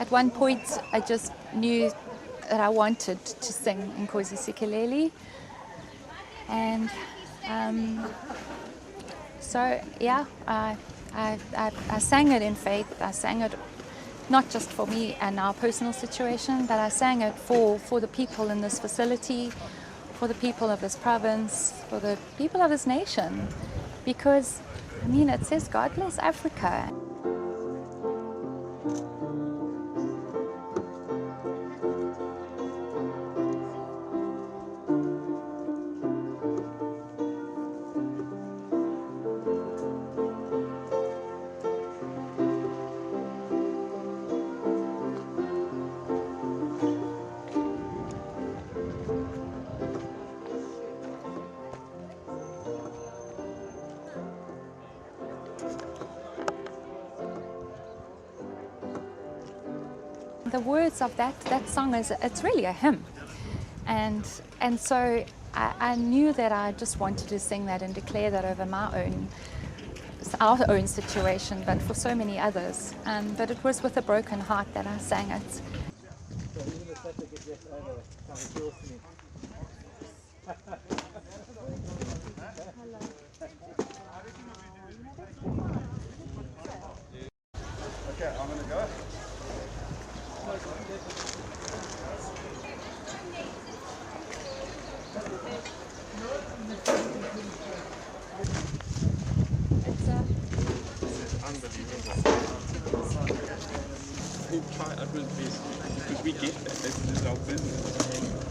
At one point, I just knew that I wanted to sing Nkosi Sikelela, and so yeah, I sang it in faith. I sang it not just for me and our personal situation, but I sang it for the people in this facility, for the people of this province, for the people of this nation, because I mean, it says God bless Africa. The words of that song it's really a hymn, and so I knew that I just wanted to sing that and declare that over our own situation, but for so many others. But it was with a broken heart that I sang it. Okay, I'm gonna go. We try our best because we get that. This is our business.